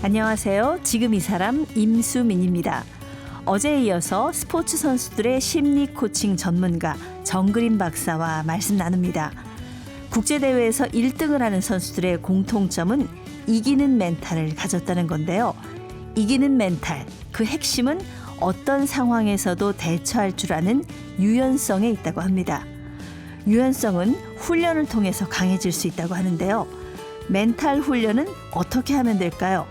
안녕하세요. 지금 이 사람 임수민입니다. 어제에 이어서 스포츠 선수들의 심리 코칭 전문가 정그린 박사와 말씀 나눕니다. 국제대회에서 1등을 하는 선수들의 공통점은 이기는 멘탈을 가졌다는 건데요. 이기는 멘탈, 그 핵심은 어떤 상황에서도 대처할 줄 아는 유연성에 있다고 합니다. 유연성은 훈련을 통해서 강해질 수 있다고 하는데요. 멘탈 훈련은 어떻게 하면 될까요?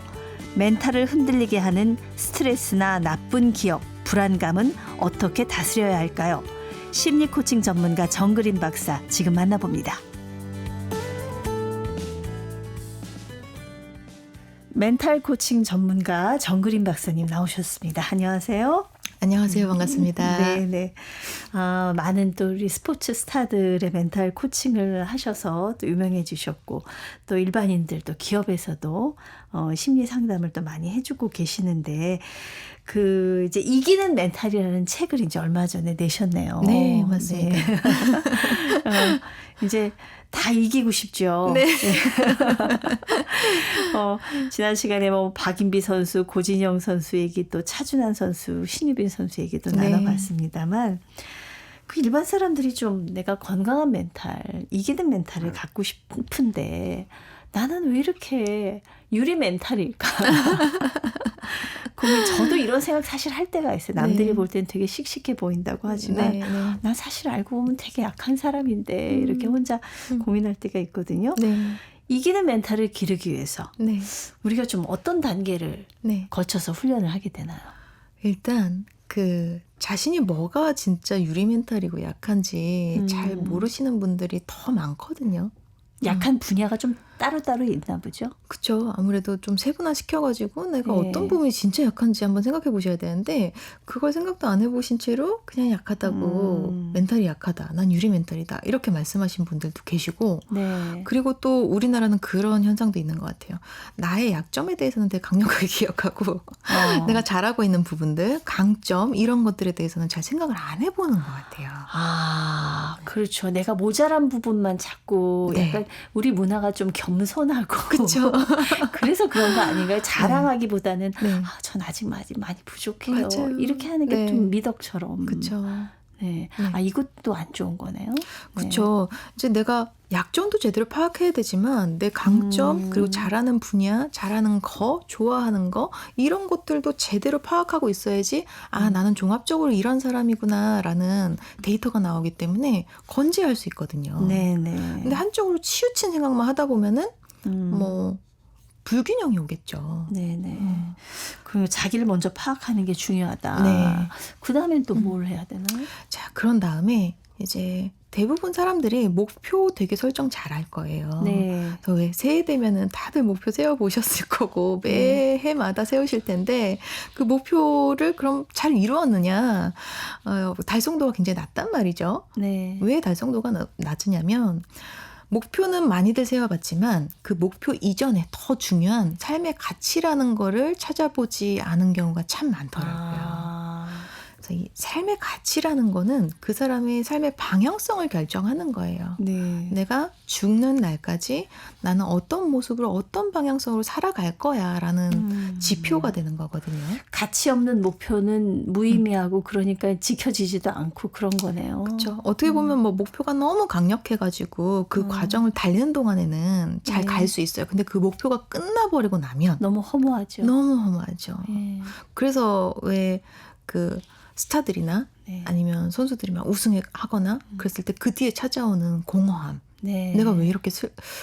멘탈을 흔들리게 하는 스트레스나 나쁜 기억, 불안감은 어떻게 다스려야 할까요? 심리 코칭 전문가 정그린 박사 지금 만나봅니다. 멘탈 코칭 전문가 정그린 박사님 나오셨습니다. 안녕하세요. 안녕하세요. 반갑습니다. 네네. 많은 또 우리 스포츠 스타들의 멘탈 코칭을 하셔서 또 유명해지셨고, 또 일반인들도 기업에서도 심리 상담을 또 많이 해주고 계시는데, 이제 이기는 멘탈이라는 책을 이제 얼마 전에 내셨네요. 네, 맞습니다. 네. 이제 다 이기고 싶죠. 네. 지난 시간에 박인비 선수, 고진영 선수 얘기, 또 차준환 선수, 신유빈 선수 얘기도 네. 나눠봤습니다만, 그 일반 사람들이 좀 내가 건강한 멘탈, 이기는 멘탈을 갖고 싶은데 나는 왜 이렇게 유리 멘탈일까? 저도 이런 생각 사실 할 때가 있어요. 남들이 네. 볼 땐 되게 씩씩해 보인다고 하지만 네. 난 사실 알고 보면 되게 약한 사람인데 이렇게 혼자 고민할 때가 있거든요. 네. 이기는 멘탈을 기르기 위해서 네. 우리가 좀 어떤 단계를 네. 거쳐서 훈련을 하게 되나요? 일단 자신이 뭐가 진짜 유리 멘탈이고 약한지 잘 모르시는 분들이 더 많거든요. 약한 분야가 좀 따로따로 있나 보죠? 그렇죠. 아무래도 좀 세분화 시켜가지고 내가 네. 어떤 부분이 진짜 약한지 한번 생각해 보셔야 되는데 그걸 생각도 안 해보신 채로 그냥 약하다고 멘탈이 약하다. 난 유리 멘탈이다. 이렇게 말씀하신 분들도 계시고 네. 그리고 또 우리나라는 그런 현상도 있는 것 같아요. 나의 약점에 대해서는 되게 강력하게 기억하고 내가 잘하고 있는 부분들, 강점 이런 것들에 대해서는 잘 생각을 안 해보는 것 같아요. 그렇죠. 내가 모자란 부분만 자꾸 네. 약간 우리 문화가 좀 겸손하고 그렇죠. 그래서 그런 거 아닌가요? 자랑하기보다는 네. 전 아직 많이 부족해요. 맞아요. 이렇게 하는 게 네. 좀 미덕처럼. 그렇죠. 네. 네. 이것도 안 좋은 거네요. 그렇죠. 이제 내가 약점도 제대로 파악해야 되지만 내 강점 그리고 잘하는 분야, 잘하는 거, 좋아하는 거 이런 것들도 제대로 파악하고 있어야지 나는 종합적으로 이런 사람이구나라는 데이터가 나오기 때문에 건재할 수 있거든요. 네네. 근데 한쪽으로 치우친 생각만 하다 보면은 불균형이 오겠죠. 네네. 그리고 자기를 먼저 파악하는 게 중요하다. 네. 그 다음엔 또 뭘 해야 되나요? 자, 그런 다음에 이제 대부분 사람들이 목표 되게 설정 잘할 거예요. 네. 그래서 왜 새해 되면은 다들 목표 세워보셨을 거고 매해마다 세우실 텐데 그 목표를 그럼 잘 이루었느냐? 달성도가 굉장히 낮단 말이죠. 네. 왜 달성도가 낮으냐면 목표는 많이들 세워봤지만 그 목표 이전에 더 중요한 삶의 가치라는 거를 찾아보지 않은 경우가 참 많더라고요. 그래서 이 삶의 가치라는 거는 그 사람의 삶의 방향성을 결정하는 거예요. 네. 내가 죽는 날까지 나는 어떤 모습으로 어떤 방향성으로 살아갈 거야 라는 지표가 되는 거거든요. 가치 없는 목표는 무의미하고 그러니까 지켜지지도 않고 그런 거네요. 그렇죠. 어떻게 보면 목표가 너무 강력해가지고 그 과정을 달리는 동안에는 잘 갈 수 있어요. 근데 그 목표가 끝나버리고 나면 너무 허무하죠. 너무 허무하죠. 네. 그래서 왜 스타들이나 네. 아니면 선수들이 막 우승하거나 그랬을 때 그 뒤에 찾아오는 공허함. 네. 내가 왜 이렇게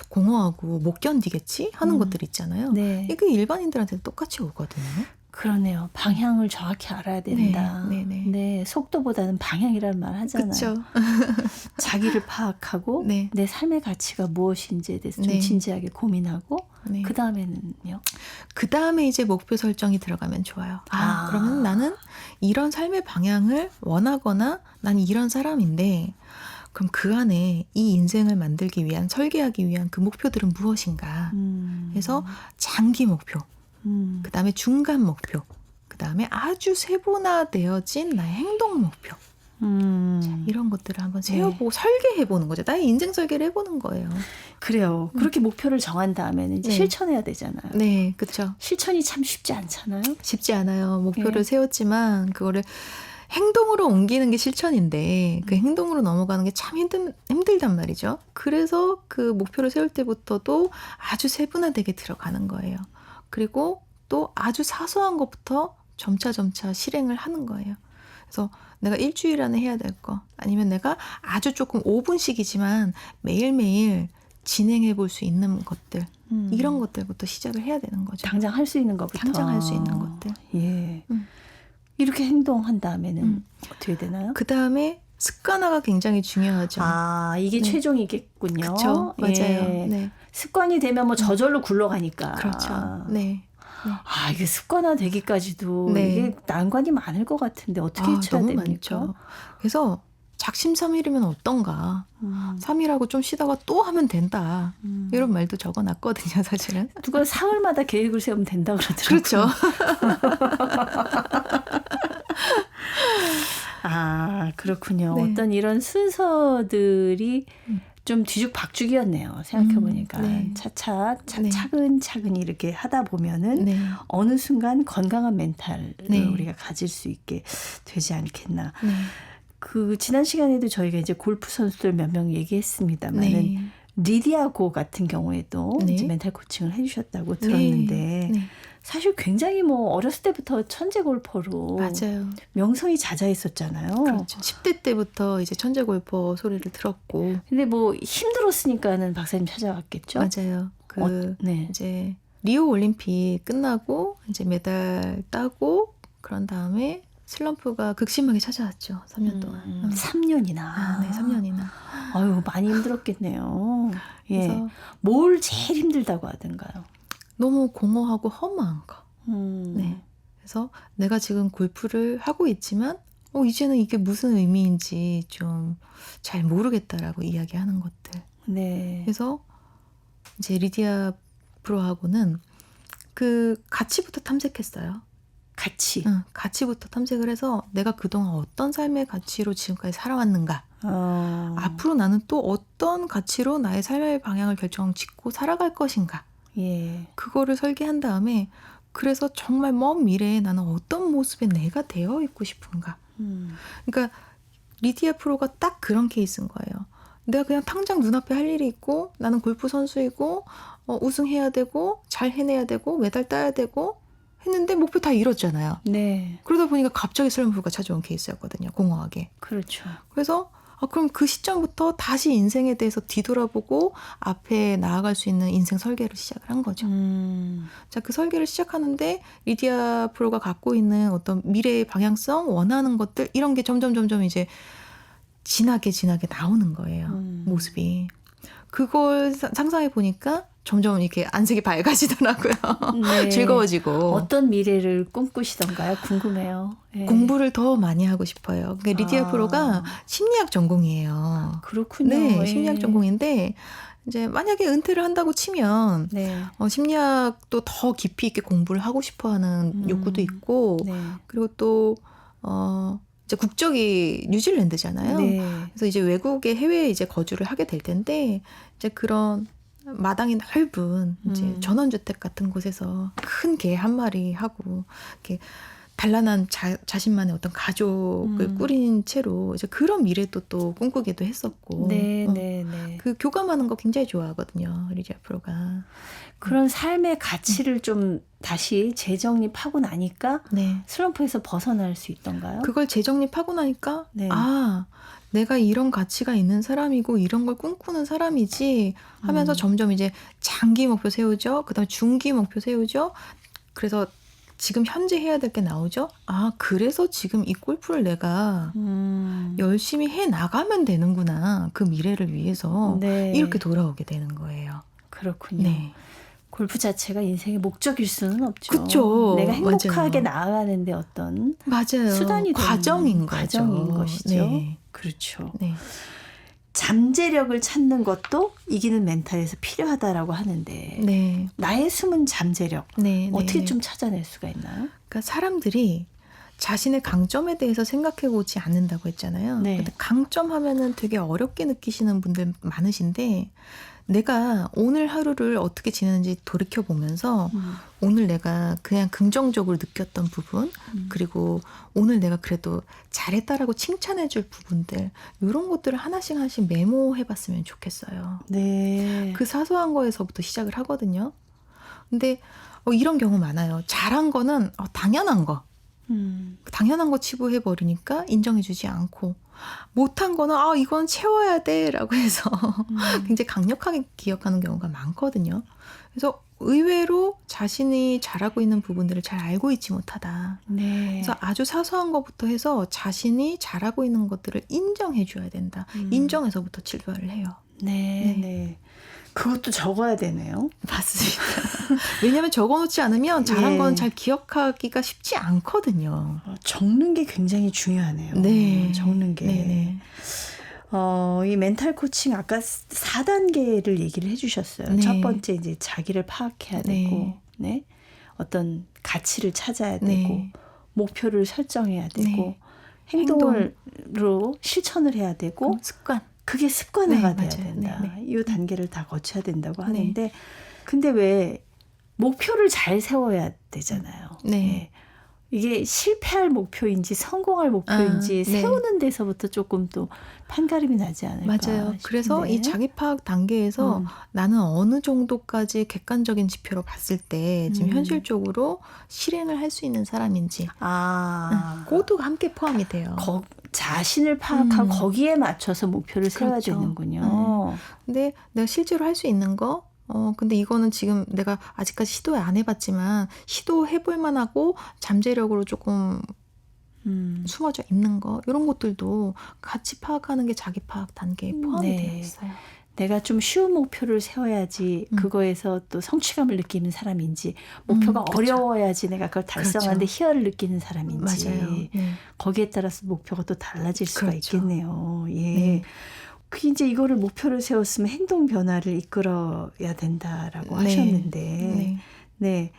공허하고 못 견디겠지? 하는 것들 있잖아요. 네. 이게 일반인들한테도 똑같이 오거든요. 그러네요. 방향을 정확히 알아야 된다. 네. 속도보다는 방향이라는 말 하잖아요. 그렇죠. 자기를 파악하고 네. 내 삶의 가치가 무엇인지에 대해서 좀 네. 진지하게 고민하고 네. 그 다음에는요? 그 다음에 이제 목표 설정이 들어가면 좋아요. 그러면 나는 이런 삶의 방향을 원하거나 난 이런 사람인데 그럼 그 안에 이 인생을 만들기 위한 설계하기 위한 그 목표들은 무엇인가. 그래서 장기 목표. 그 다음에 중간 목표, 그 다음에 아주 세분화되어진 나의 행동 목표. 이런 것들을 한번 세워보고 설계해보는 거죠. 나의 인생 설계를 해보는 거예요. 그래요. 그렇게 목표를 정한 다음에는 이제 네. 실천해야 되잖아요. 네, 그렇죠. 실천이 참 쉽지 않잖아요. 쉽지 않아요. 목표를 네. 세웠지만 그거를 행동으로 옮기는 게 실천인데 그 행동으로 넘어가는 게 참 힘들단 말이죠. 그래서 그 목표를 세울 때부터도 아주 세분화되게 들어가는 거예요. 그리고 또 아주 사소한 것부터 점차 실행을 하는 거예요. 그래서 내가 일주일 안에 해야 될 거, 아니면 내가 아주 조금 5분씩이지만 매일매일 진행해 볼 수 있는 것들, 이런 것들부터 시작을 해야 되는 거죠. 당장 할 수 있는 것부터. 당장 할 수 있는 것들. 예. 이렇게 행동한 다음에는 어떻게 되나요? 그 다음에 습관화가 굉장히 중요하죠. 아, 이게 네. 최종이겠군요. 그렇죠. 맞아요. 예. 네. 습관이 되면 뭐 저절로 굴러가니까. 그렇죠. 네. 아, 이게 습관화 되기까지도 네. 이게 난관이 많을 것 같은데 어떻게 쳐야 너무 됩니까? 많죠. 그래서 작심삼일이면 어떤가. 3일하고 좀 쉬다가 또 하면 된다. 이런 말도 적어놨거든요, 사실은. 누가 사흘마다 계획을 세우면 된다 그러더라고요. 그렇죠. 아, 그렇군요. 네. 어떤 이런 순서들이 좀 뒤죽박죽이었네요. 생각해보니까. 네. 네. 차근차근히 이렇게 하다 보면은 네. 어느 순간 건강한 멘탈을 네. 우리가 가질 수 있게 되지 않겠나. 네. 그 지난 시간에도 저희가 이제 골프 선수들 몇 명 얘기했습니다만은 네. 리디아고 같은 경우에도 네. 이제 멘탈 코칭을 해주셨다고 들었는데 네. 사실 굉장히 뭐 어렸을 때부터 천재 골퍼로 맞아요. 명성이 자자했었잖아요. 그렇죠. 10대 때부터 이제 천재 골퍼 소리를 들었고. 근데 뭐 힘들었으니까는 박사님 찾아왔겠죠. 맞아요. 네. 이제 리오 올림픽 끝나고 이제 메달 따고 그런 다음에 슬럼프가 극심하게 찾아왔죠. 3년 동안. 3년이나. 네, 3년이나. 아유, 많이 힘들었겠네요. 예. 그래서 뭘 제일 힘들다고 하던가요? 너무 공허하고 허무한 거. 음. 네. 그래서 내가 지금 골프를 하고 있지만 이제는 이게 무슨 의미인지 좀 잘 모르겠다라고 이야기하는 것들. 네. 그래서 이제 리디아 프로하고는 그 가치부터 탐색했어요. 같이. 가치부터 탐색을 해서 내가 그동안 어떤 삶의 가치로 지금까지 살아왔는가. 앞으로 나는 또 어떤 가치로 나의 삶의 방향을 결정짓고 살아갈 것인가. 예. 그거를 설계한 다음에 그래서 정말 먼 미래에 나는 어떤 모습의 내가 되어 있고 싶은가. 그러니까 리디아 프로가 딱 그런 케이스인 거예요. 내가 그냥 당장 눈앞에 할 일이 있고 나는 골프 선수이고 우승해야 되고 잘 해내야 되고 메달 따야 되고 했는데 목표 다 이뤘잖아요. 네. 그러다 보니까 갑자기 슬럼프가 찾아온 케이스였거든요. 공허하게. 그렇죠. 그래서 그럼 그 시점부터 다시 인생에 대해서 뒤돌아보고 앞에 나아갈 수 있는 인생 설계를 시작을 한 거죠. 자, 그 설계를 시작하는데 리디아 프로가 갖고 있는 어떤 미래의 방향성, 원하는 것들 이런 게 점점 이제 진하게 나오는 거예요. 모습이. 그걸 상상해 보니까 점점 이렇게 안색이 밝아지더라고요. 네. 즐거워지고. 어떤 미래를 꿈꾸시던가요? 궁금해요. 네. 공부를 더 많이 하고 싶어요. 그러니까 리디아 프로가 심리학 전공이에요. 그렇군요. 네, 예. 심리학 전공인데 이제 만약에 은퇴를 한다고 치면 네. 심리학도 더 깊이 있게 공부를 하고 싶어하는 욕구도 있고 네. 그리고 또 이제 국적이 뉴질랜드잖아요. 네. 그래서 이제 외국에 해외에 이제 거주를 하게 될 텐데 이제 그런 마당이 넓은 이제 전원주택 같은 곳에서 큰 개 한 마리 하고 이렇게 단란한 자신만의 어떤 가족을 꾸린 채로 이제 그런 미래도 또 꿈꾸기도 했었고. 네. 그 교감하는 거 굉장히 좋아하거든요, 리디아 프로가. 그런 삶의 가치를 좀 다시 재정립하고 나니까 네. 슬럼프에서 벗어날 수 있던가요? 그걸 재정립하고 나니까 네. 내가 이런 가치가 있는 사람이고 이런 걸 꿈꾸는 사람이지 하면서 점점 이제 장기 목표 세우죠. 그다음에 중기 목표 세우죠. 그래서 지금 현재 해야 될 게 나오죠. 그래서 지금 이 골프를 내가 열심히 해 나가면 되는구나. 그 미래를 위해서 네. 이렇게 돌아오게 되는 거예요. 그렇군요. 네. 골프 자체가 인생의 목적일 수는 없죠. 그쵸. 내가 행복하게 맞아요. 나아가는데 어떤 맞아요. 수단이 되는 과정인 것이죠. 네. 그렇죠. 네. 잠재력을 찾는 것도 이기는 멘탈에서 필요하다라고 하는데 네. 나의 숨은 잠재력 네. 어떻게 네. 좀 찾아낼 수가 있나요? 그러니까 사람들이 자신의 강점에 대해서 생각해 보지 않는다고 했잖아요. 네. 근데 강점 하면은 되게 어렵게 느끼시는 분들 많으신데 내가 오늘 하루를 어떻게 지내는지 돌이켜 보면서 오늘 내가 그냥 긍정적으로 느꼈던 부분 그리고 오늘 내가 그래도 잘했다라고 칭찬해 줄 부분들 이런 것들을 하나씩 하나씩 메모해 봤으면 좋겠어요. 네. 그 사소한 거에서부터 시작을 하거든요. 근데 이런 경우 많아요. 잘한 거는 당연한 거. 당연한 거 치부해 버리니까 인정해 주지 않고 못한 거는 이건 채워야 돼라고 해서 굉장히 강력하게 기억하는 경우가 많거든요. 그래서 의외로 자신이 잘하고 있는 부분들을 잘 알고 있지 못하다. 네. 그래서 아주 사소한 것부터 해서 자신이 잘하고 있는 것들을 인정해 줘야 된다. 인정해서부터 출발을 해요. 네. 네. 그것도 적어야 되네요. 맞습니다. 왜냐하면 적어놓지 않으면 잘한 예. 건 잘 기억하기가 쉽지 않거든요. 적는 게 굉장히 중요하네요. 네. 적는 게. 네네. 이 멘탈 코칭 아까 4단계를 얘기를 해주셨어요. 네. 첫 번째 이제 자기를 파악해야 되고, 네. 네. 어떤 가치를 찾아야 네. 되고, 목표를 설정해야 되고, 네. 행동으로 실천을 해야 되고, 습관. 그게 습관화가 네, 돼야 맞아요. 된다. 네, 네. 이 단계를 다 거쳐야 된다고 하는데, 근데 왜 목표를 잘 세워야 되잖아요. 네. 이게 실패할 목표인지 성공할 목표인지 네. 세우는 데서부터 조금 또 판가름이 나지 않을까 맞아요. 싶은데. 그래서 이 자기 파악 단계에서 나는 어느 정도까지 객관적인 지표로 봤을 때 지금 현실적으로 실행을 할 수 있는 사람인지 그것도 함께 포함이 돼요. 자신을 파악하고 거기에 맞춰서 목표를 세워야 그렇죠. 되는군요. 근데 내가 실제로 할 수 있는 거 근데 이거는 지금 내가 아직까지 시도 안 해봤지만 시도해볼 만하고 잠재력으로 조금 숨어져 있는 거 이런 것들도 같이 파악하는 게 자기 파악 단계에 포함이 네. 되어 있어요. 내가 좀 쉬운 목표를 세워야지 그거에서 또 성취감을 느끼는 사람인지 목표가 그렇죠. 어려워야지 내가 그걸 달성하는데 희열을 느끼는 사람인지 맞아요. 네. 거기에 따라서 목표가 또 달라질 수가 그렇죠. 있겠네요. 예. 네. 그 이제 이거를 목표를 세웠으면 행동 변화를 이끌어야 된다라고 네. 하셨는데, 네. 네.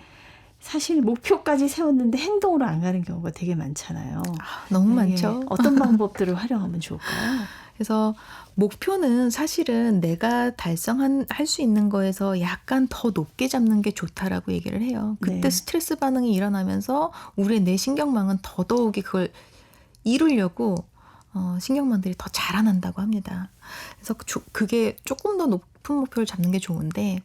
사실 목표까지 세웠는데 행동으로 안 가는 경우가 되게 많잖아요. 너무 네. 많죠. 어떤 방법들을 활용하면 좋을까요? 그래서 목표는 사실은 내가 할 수 있는 거에서 약간 더 높게 잡는 게 좋다라고 얘기를 해요. 그때 네. 스트레스 반응이 일어나면서 우리의 뇌신경망은 더더욱이 그걸 이루려고 신경망들이 더 자라난다고 합니다. 그래서 그게 조금 더 높은 목표를 잡는 게 좋은데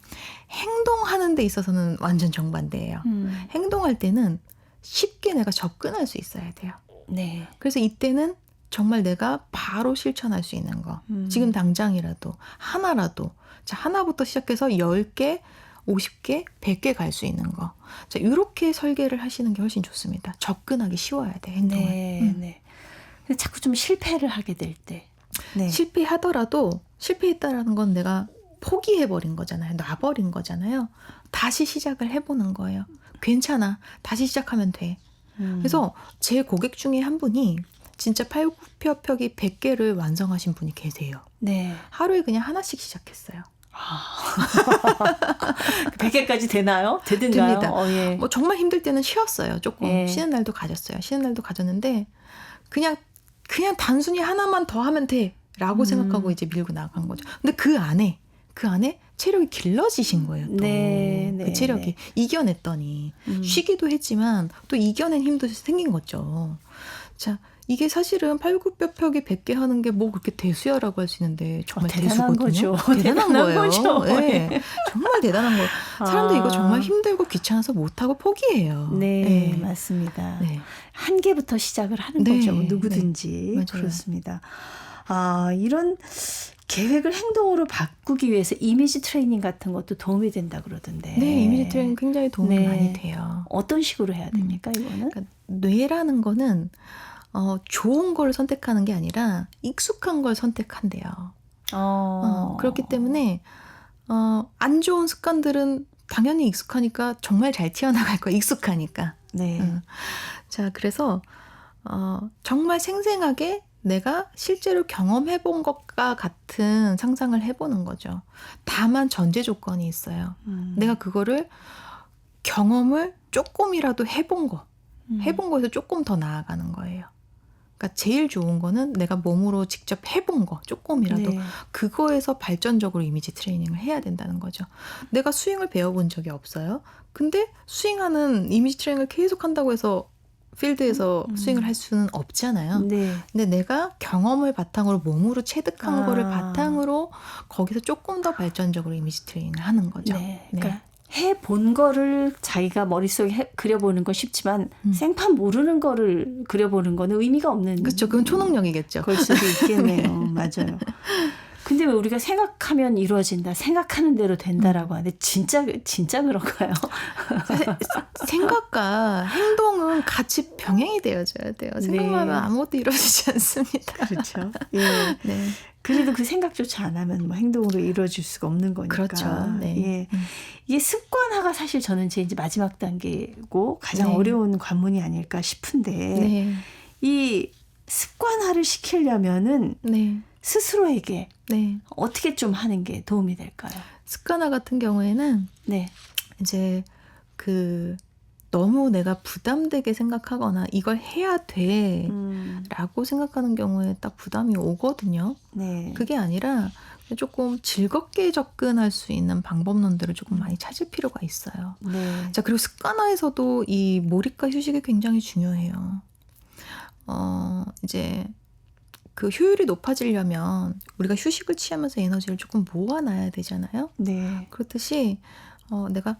행동하는 데 있어서는 완전 정반대예요. 행동할 때는 쉽게 내가 접근할 수 있어야 돼요. 네. 그래서 이때는 정말 내가 바로 실천할 수 있는 거. 지금 당장이라도 하나라도 자, 하나부터 시작해서 10개, 50개, 100개 갈 수 있는 거. 자, 이렇게 설계를 하시는 게 훨씬 좋습니다. 접근하기 쉬워야 돼, 행동을. 네. 네. 근데 자꾸 좀 실패를 하게 될 때. 네. 실패하더라도 실패했다라는 건 내가 포기해버린 거잖아요. 놔버린 거잖아요. 다시 시작을 해보는 거예요. 괜찮아. 다시 시작하면 돼. 그래서 제 고객 중에 한 분이 진짜 팔굽혀펴기 100개를 완성하신 분이 계세요. 네. 하루에 그냥 하나씩 시작했어요. 100개까지 되나요? 되든가요? 됩니다. 예. 뭐 정말 힘들 때는 쉬었어요. 조금 예. 쉬는 날도 가졌어요. 쉬는 날도 가졌는데 그냥 단순히 하나만 더 하면 돼라고 생각하고 이제 밀고 나간 거죠. 근데 그 안에 체력이 길러지신 거예요. 또. 네, 네, 그 체력이 네. 이겨냈더니 쉬기도 했지만 또 이겨낸 힘도 생긴 거죠. 자, 이게 사실은 팔굽혀펴기 100개 하는 게 뭐 그렇게 대수야라고 할 수 있는데 정말 대단한 대수거든요. 거죠. 대단한 거예요. 거죠. 네. 정말 대단한 거예요. 사람들 이거 정말 힘들고 귀찮아서 못하고 포기해요. 네, 맞습니다. 네. 한 개부터 시작을 하는 네, 거죠. 누구든지. 맞아요. 그렇습니다. 이런 계획을 행동으로 바꾸기 위해서 이미지 트레이닝 같은 것도 도움이 된다 그러던데. 네, 이미지 트레이닝 굉장히 도움이 네. 많이 돼요. 어떤 식으로 해야 됩니까, 이거는? 그러니까 뇌라는 거는 좋은 걸 선택하는 게 아니라 익숙한 걸 선택한대요. 그렇기 때문에 안 좋은 습관들은 당연히 익숙하니까 정말 잘 튀어나갈 거야. 익숙하니까. 네. 자, 그래서 정말 생생하게 내가 실제로 경험해본 것과 같은 상상을 해보는 거죠. 다만 전제 조건이 있어요. 내가 그거를 경험을 조금이라도 해본 거. 해본 거에서 조금 더 나아가는 거예요. 그러니까 제일 좋은 거는 내가 몸으로 직접 해본 거 조금이라도 네. 그거에서 발전적으로 이미지 트레이닝을 해야 된다는 거죠. 내가 스윙을 배워본 적이 없어요. 근데 스윙하는 이미지 트레이닝을 계속 한다고 해서 필드에서 스윙을 할 수는 없잖아요. 네. 근데 내가 경험을 바탕으로 몸으로 체득한 거를 바탕으로 거기서 조금 더 발전적으로 이미지 트레이닝을 하는 거죠. 네. 그러니까 해본 거를 자기가 머릿속에 그려보는 건 쉽지만 생판 모르는 거를 그려보는 거는 의미가 없는. 그렇죠. 그건 초능력이겠죠. 걸 수도 있겠네요. 맞아요. 근데 왜 우리가 생각하면 이루어진다, 생각하는 대로 된다라고 하는데 진짜 그런가요? 생각과 행동은 같이 병행이 되어져야 돼요. 생각만 하면 아무것도 이루어지지 않습니다. 그렇죠. 예. 네. 그래도 그 생각조차 안 하면 뭐 행동으로 이루어질 수가 없는 거니까. 그렇죠. 네. 예. 이게 습관화가 사실 저는 제 이제 마지막 단계고 가장 네. 어려운 관문이 아닐까 싶은데 네. 이 습관화를 시키려면은 네. 스스로에게 네. 어떻게 좀 하는 게 도움이 될까요? 습관화 같은 경우에는 네. 이제 너무 내가 부담되게 생각하거나 이걸 해야 돼 라고 생각하는 경우에 딱 부담이 오거든요. 네. 그게 아니라 조금 즐겁게 접근할 수 있는 방법론들을 조금 많이 찾을 필요가 있어요. 네. 자, 그리고 습관화에서도 이 몰입과 휴식이 굉장히 중요해요. 이제 그 효율이 높아지려면 우리가 휴식을 취하면서 에너지를 조금 모아놔야 되잖아요. 네. 그렇듯이 내가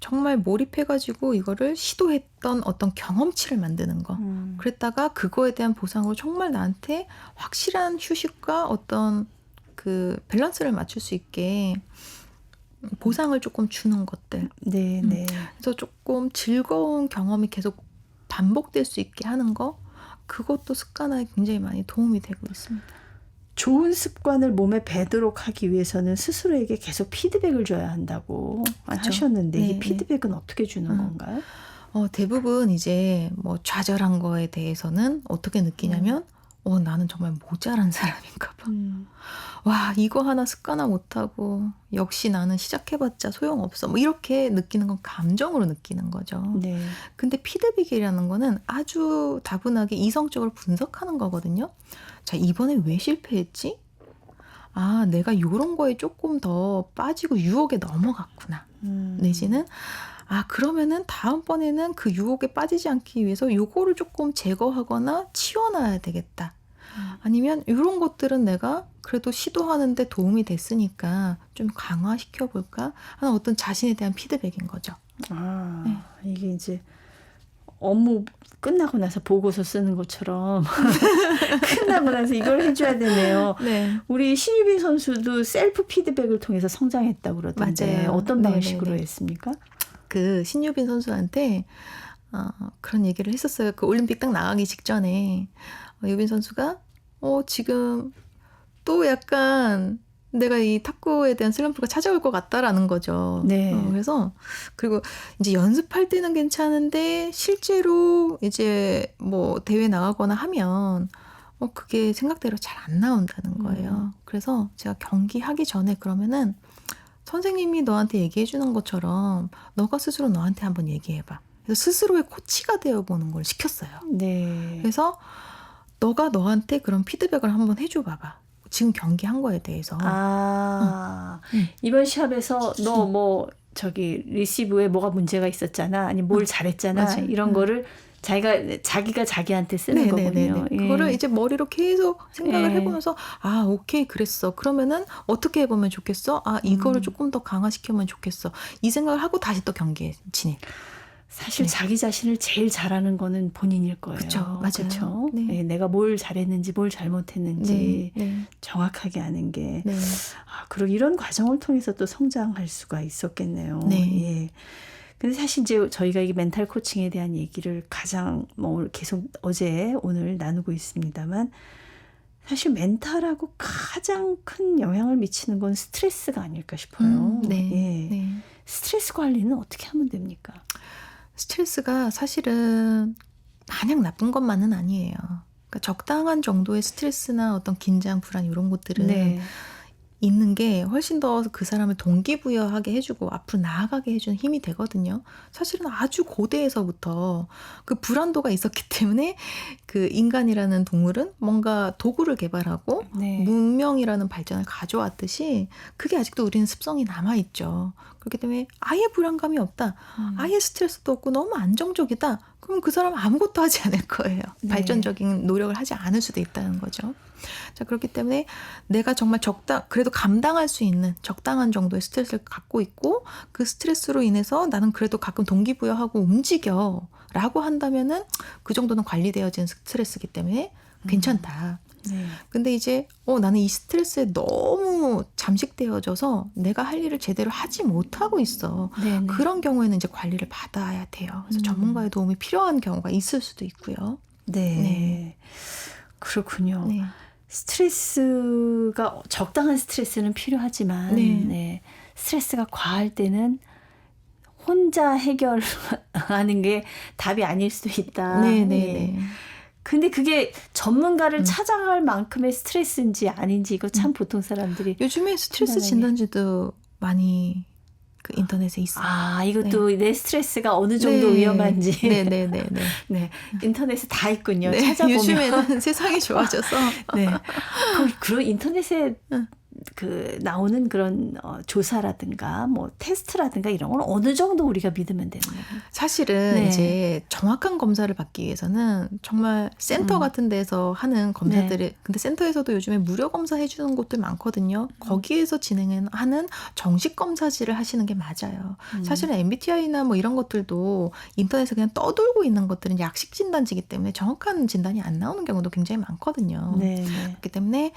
정말 몰입해가지고 이거를 시도했던 어떤 경험치를 만드는 거. 그랬다가 그거에 대한 보상으로 정말 나한테 확실한 휴식과 어떤 그 밸런스를 맞출 수 있게 보상을 조금 주는 것들. 네. 네. 그래서 조금 즐거운 경험이 계속 반복될 수 있게 하는 거. 그것도 습관화에 굉장히 많이 도움이 되고 있습니다. 좋은 습관을 몸에 배도록 하기 위해서는 스스로에게 계속 피드백을 줘야 한다고 그렇죠. 하셨는데 네, 이 피드백은 어떻게 주는 건가요? 대부분 이제 뭐 좌절한 거에 대해서는 어떻게 느끼냐면 나는 정말 모자란 사람인가 봐. 와, 이거 하나 습관화 못하고 역시 나는 시작해봤자 소용없어. 뭐 이렇게 느끼는 건 감정으로 느끼는 거죠. 네. 근데 피드백이라는 거는 아주 다분하게 이성적으로 분석하는 거거든요. 자, 이번에 왜 실패했지? 아, 내가 이런 거에 조금 더 빠지고 유혹에 넘어갔구나. 내지는 그러면은 다음번에는 그 유혹에 빠지지 않기 위해서 요거를 조금 제거하거나 치워놔야 되겠다. 아니면 이런 것들은 내가 그래도 시도하는데 도움이 됐으니까 좀 강화시켜볼까 하는 어떤 자신에 대한 피드백인 거죠. 네. 이게 이제 업무 끝나고 나서 보고서 쓰는 것처럼 끝나고 나서 이걸 해줘야 되네요. 네. 우리 신유빈 선수도 셀프 피드백을 통해서 성장했다고 그러던데 맞아요. 어떤 방식으로 네네네. 했습니까? 그 신유빈 선수한테 그런 얘기를 했었어요. 그 올림픽 딱 나가기 직전에 유빈 선수가 지금 또 약간 내가 이 탁구에 대한 슬럼프가 찾아올 것 같다라는 거죠. 네. 그래서 그리고 이제 연습할 때는 괜찮은데 실제로 이제 뭐 대회 나가거나 하면 그게 생각대로 잘 안 나온다는 거예요. 그래서 제가 경기하기 전에 그러면은 선생님이 너한테 얘기해 주는 것처럼 너가 스스로 너한테 한번 얘기해봐. 그래서 스스로의 코치가 되어보는 걸 시켰어요. 네. 그래서 너가 너한테 그런 피드백을 한번 해줘 봐봐. 지금 경기한 거에 대해서. 이번 시합에서 너 뭐 리시브에 뭐가 문제가 있었잖아. 아니 뭘 잘했잖아. 맞아요. 이런 거를 자기가 자기한테 쓰는 거군요. 예. 그거를 이제 머리로 계속 생각을 해보면서 오케이 그랬어. 그러면은 어떻게 해보면 좋겠어? 이거를 조금 더 강화시키면 좋겠어. 이 생각을 하고 다시 또 경기에 진입. 사실 자기 자신을 제일 잘하는 거는 본인일 거예요. 그렇죠. 맞아요. 그렇죠? 네. 네, 내가 뭘 잘했는지 뭘 잘못했는지 정확하게 아는 게. 네. 그리고 이런 과정을 통해서 또 성장할 수가 있었겠네요. 네. 예. 근데 사실 이제 저희가 이 멘탈 코칭에 대한 얘기를 가장 계속 오늘 나누고 있습니다만 사실 멘탈하고 가장 큰 영향을 미치는 건 스트레스가 아닐까 싶어요. 네. 예. 네. 스트레스 관리는 어떻게 하면 됩니까? 스트레스가 사실은 마냥 나쁜 것만은 아니에요. 그러니까 적당한 정도의 스트레스나 어떤 긴장, 불안 이런 것들은 있는 게 훨씬 더 그 사람을 동기부여하게 해주고 앞으로 나아가게 해주는 힘이 되거든요. 사실은 아주 고대에서부터 그 불안도가 있었기 때문에 그 인간이라는 동물은 뭔가 도구를 개발하고 네. 문명이라는 발전을 가져왔듯이 그게 아직도 우리는 습성이 남아있죠. 그렇기 때문에 아예 불안감이 없다. 아예 스트레스도 없고 너무 안정적이다. 그럼 그 사람은 아무것도 하지 않을 거예요. 네. 발전적인 노력을 하지 않을 수도 있다는 거죠. 자, 그렇기 때문에 내가 정말 그래도 감당할 수 있는 적당한 정도의 스트레스를 갖고 있고 그 스트레스로 인해서 나는 그래도 가끔 동기부여하고 움직여 라고 한다면은 그 정도는 관리되어진 스트레스이기 때문에 괜찮다. 네. 근데 이제 나는 이 스트레스에 너무 잠식되어져서 내가 할 일을 제대로 하지 못하고 있어. 네네. 그런 경우에는 이제 관리를 받아야 돼요. 그래서 전문가의 도움이 필요한 경우가 있을 수도 있고요. 네. 네. 그렇군요. 네. 스트레스가 적당한 스트레스는 필요하지만 네. 네. 스트레스가 과할 때는 혼자 해결하는 게 답이 아닐 수도 있다. 네네네. 예. 근데 그게 전문가를 찾아갈 만큼의 스트레스인지 아닌지 이거 참 보통 사람들이 요즘에 스트레스 판단하기. 진단지도 많이 그 인터넷에 있어요. 아, 이것도 내 스트레스가 어느 정도 네. 위험한지 네네네네. 네. 인터넷에 다 있군요. 네. 찾아보면. 요즘에는 세상이 좋아져서. 네. 그런 인터넷에 그 나오는 그런 조사라든가 뭐 테스트라든가 이런 건 어느 정도 우리가 믿으면 되는 거예요? 사실은 네. 이제 정확한 검사를 받기 위해서는 정말 센터 같은 데서 하는 검사들이 근데 센터에서도 요즘에 무료 검사 해주는 곳들 많거든요. 거기에서 진행하는 정식 검사지를 하시는 게 맞아요. 사실은 MBTI나 뭐 이런 것들도 인터넷에 그냥 떠돌고 있는 것들은 약식 진단지이기 때문에 정확한 진단이 안 나오는 경우도 굉장히 많거든요. 네. 그렇기 때문에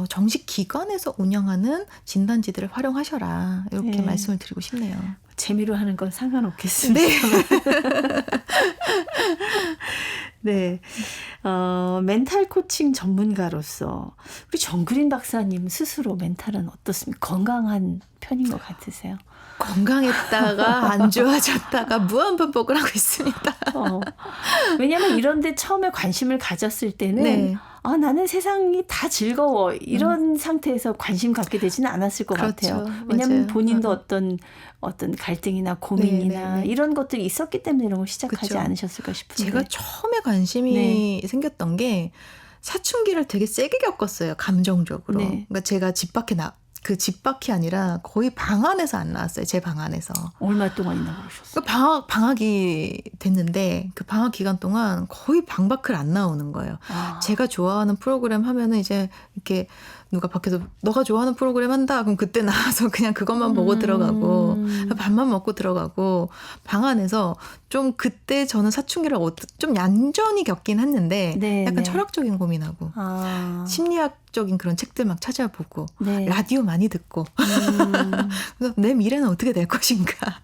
정식 기관에서 운영하는 진단지들을 활용하셔라. 이렇게 네. 말씀을 드리고 싶네요. 재미로 하는 건 상관없겠습니다. 네. 멘탈 코칭 전문가로서 우리 정그린 박사님 스스로 멘탈은 어떻습니까? 건강한 편인 것 같으세요? 건강했다가 안 좋아졌다가 무한반복을 하고 있습니다. 왜냐하면 이런 데 처음에 관심을 가졌을 때는 네. 나는 세상이 다 즐거워 이런 상태에서 관심 갖게 되지는 않았을 것 그렇죠. 같아요. 왜냐하면 맞아요. 본인도 어떤 갈등이나 고민이나 네. 이런 것들이 있었기 때문에 이런 걸 시작하지 그쵸. 않으셨을까 싶은데. 제가 처음에 관심이 생겼던 게 사춘기를 되게 세게 겪었어요. 감정적으로. 네. 그러니까 제가 집 밖이 아니라 거의 방 안에서 안 나왔어요. 제 방 안에서. 얼마 동안 있나 그러셨어요? 방학이 됐는데 그 방학 기간 동안 거의 방 밖을 안 나오는 거예요. 제가 좋아하는 프로그램 하면은 이제 이렇게 누가 밖에서 너가 좋아하는 프로그램 한다. 그럼 그때 나와서 그냥 그것만 보고 들어가고 밥만 먹고 들어가고 방 안에서 좀 그때 저는 사춘기를 좀 얌전히 겪긴 했는데 네, 약간 네. 철학적인 고민하고 심리학적인 그런 책들 막 찾아보고 네. 라디오 많이 듣고 그래서 내 미래는 어떻게 될 것인가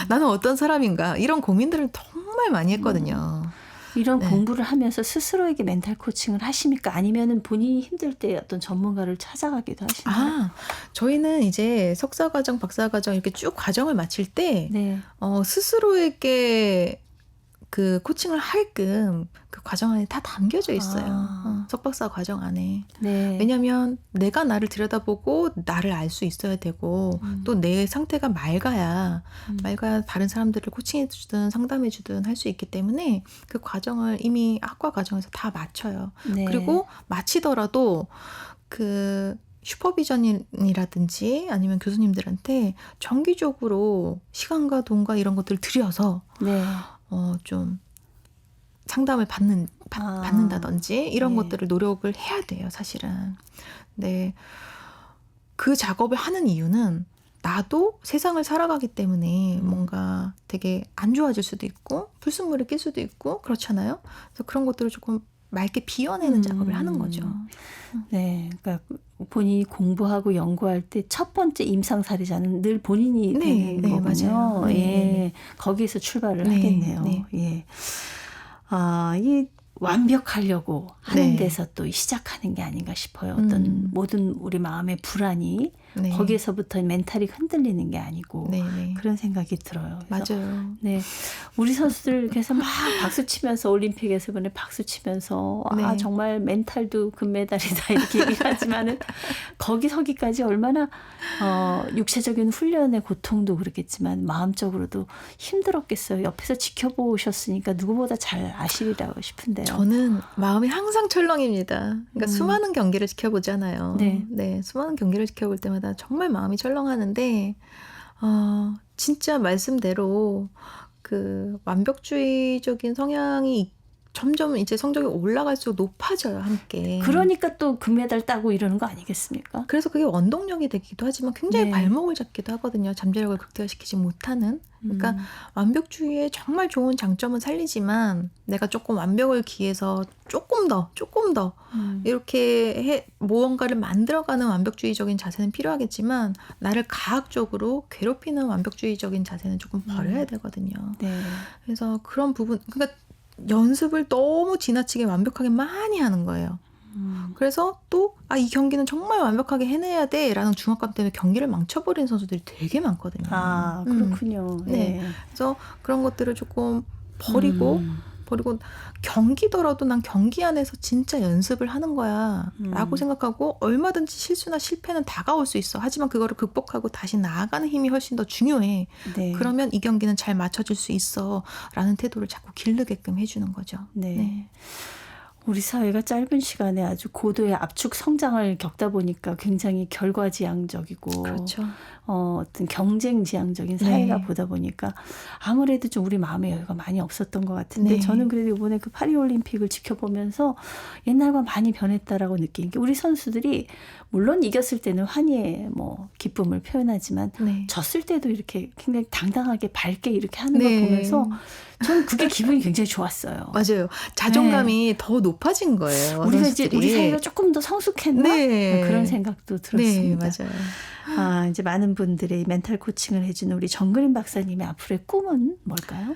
나는 어떤 사람인가 이런 고민들을 정말 많이 했거든요. 이런 네. 공부를 하면서 스스로에게 멘탈 코칭을 하십니까? 아니면은 본인이 힘들 때 어떤 전문가를 찾아가기도 하시나요? 저희는 이제 석사과정, 박사과정 이렇게 쭉 과정을 마칠 때 네. 스스로에게 그 코칭을 할끔 그 과정 안에 다 담겨져 있어요. 석박사 과정 안에. 네. 왜냐하면 내가 나를 들여다보고 나를 알 수 있어야 되고 또 내 상태가 맑아야 다른 사람들을 코칭해주든 상담해주든 할 수 있기 때문에 그 과정을 이미 학과 과정에서 다 마쳐요. 네. 그리고 마치더라도 그 슈퍼비전이라든지 아니면 교수님들한테 정기적으로 시간과 돈과 이런 것들을 들여서 네. 좀 상담을 받는다든지 이런 네. 것들을 노력을 해야 돼요, 사실은. 네. 그 작업을 하는 이유는 나도 세상을 살아가기 때문에 뭔가 되게 안 좋아질 수도 있고 불순물을 낄 수도 있고 그렇잖아요. 그래서 그런 것들을 조금 맑게 비워내는 작업을 하는 거죠. 네, 그러니까 본인이 공부하고 연구할 때 첫 번째 임상 사례자는 늘 본인이 되는 거군요. 맞아요. 네, 예, 네. 거기에서 출발을 네, 하겠네요. 네. 예, 이 완벽하려고 하는 네. 데서 또 시작하는 게 아닌가 싶어요. 어떤 모든 우리 마음의 불안이 네. 거기에서부터 멘탈이 흔들리는 게 아니고 네, 네. 그런 생각이 들어요. 그래서 맞아요. 네, 우리 선수들 그래서 막 박수 치면서 올림픽에서 이번에 박수 치면서 아 네. 정말 멘탈도 금메달이다 이렇게 얘기하지만은 거기 서기까지 얼마나 육체적인 훈련의 고통도 그렇겠지만 마음적으로도 힘들었겠어요. 옆에서 지켜보셨으니까 누구보다 잘 아시리라고 싶은데요. 저는 마음이 항상 철렁입니다. 그러니까 수많은 경기를 지켜보잖아요. 네. 수많은 경기를 지켜볼 때마다 정말 마음이 철렁하는데 진짜 말씀대로 그 완벽주의적인 성향이 점점 이제 성적이 올라갈수록 높아져요, 함께. 그러니까 또 금메달 따고 이러는 거 아니겠습니까? 그래서 그게 원동력이 되기도 하지만 굉장히 네. 발목을 잡기도 하거든요. 잠재력을 극대화시키지 못하는. 그러니까 완벽주의의 정말 좋은 장점은 살리지만 내가 조금 완벽을 기해서 조금 더 이렇게 무언가를 만들어가는 완벽주의적인 자세는 필요하겠지만 나를 가학적으로 괴롭히는 완벽주의적인 자세는 조금 버려야 되거든요. 네. 그래서 그런 부분, 그러니까 연습을 너무 지나치게 완벽하게 많이 하는 거예요. 그래서 또 이 경기는 정말 완벽하게 해내야 돼라는 중압감 때문에 경기를 망쳐버리는 선수들이 되게 많거든요. 아, 그렇군요. 네. 그래서 그런 것들을 조금 버리고 경기더라도 난 경기 안에서 진짜 연습을 하는 거야 라고 생각하고 얼마든지 실수나 실패는 다가올 수 있어. 하지만 그거를 극복하고 다시 나아가는 힘이 훨씬 더 중요해. 네. 그러면 이 경기는 잘 맞춰질 수 있어 라는 태도를 자꾸 기르게끔 해주는 거죠. 네. 우리 사회가 짧은 시간에 아주 고도의 압축 성장을 겪다 보니까 굉장히 결과지향적이고 그렇죠. 어떤 경쟁지향적인 사회가 네. 보다 보니까 아무래도 좀 우리 마음의 여유가 많이 없었던 것 같은데 네. 저는 그래도 이번에 그 파리올림픽을 지켜보면서 옛날과 많이 변했다라고 느낀 게 우리 선수들이 물론 이겼을 때는 환희의 기쁨을 표현하지만 네. 졌을 때도 이렇게 굉장히 당당하게 밝게 이렇게 하는 네. 걸 보면서 저는 그게 기분이 굉장히 좋았어요. 맞아요. 자존감이 더 높아진 거예요. 우리가 선수들이. 이제 우리 사회가 조금 더 성숙했나? 네. 그런 생각도 들었습니다. 네, 맞아요. 이제 많은 분들의 멘탈 코칭을 해주는 우리 정그린 박사님의 앞으로의 꿈은 뭘까요?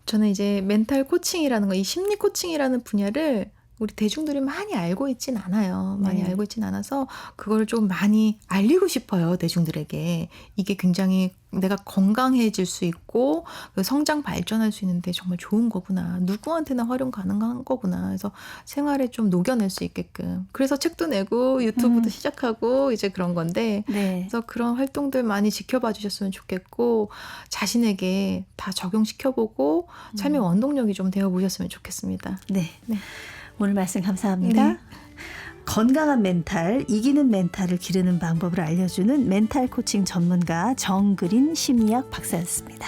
저는 이제 멘탈 코칭이라는 거, 이 심리 코칭이라는 분야를 우리 대중들이 많이 알고 있진 않아요. 많이 네. 알고 있진 않아서 그걸 좀 많이 알리고 싶어요. 대중들에게. 이게 굉장히 내가 건강해질 수 있고 성장 발전할 수 있는데 정말 좋은 거구나. 누구한테나 활용 가능한 거구나. 그래서 생활에 좀 녹여낼 수 있게끔. 그래서 책도 내고 유튜브도 시작하고 이제 그런 건데 네. 그래서 그런 활동들 많이 지켜봐 주셨으면 좋겠고 자신에게 다 적용시켜보고 삶의 원동력이 좀 되어보셨으면 좋겠습니다. 네. 네. 오늘 말씀 감사합니다. 네. 건강한 멘탈, 이기는 멘탈을 기르는 방법을 알려주는 멘탈 코칭 전문가 정그린 심리학 박사였습니다.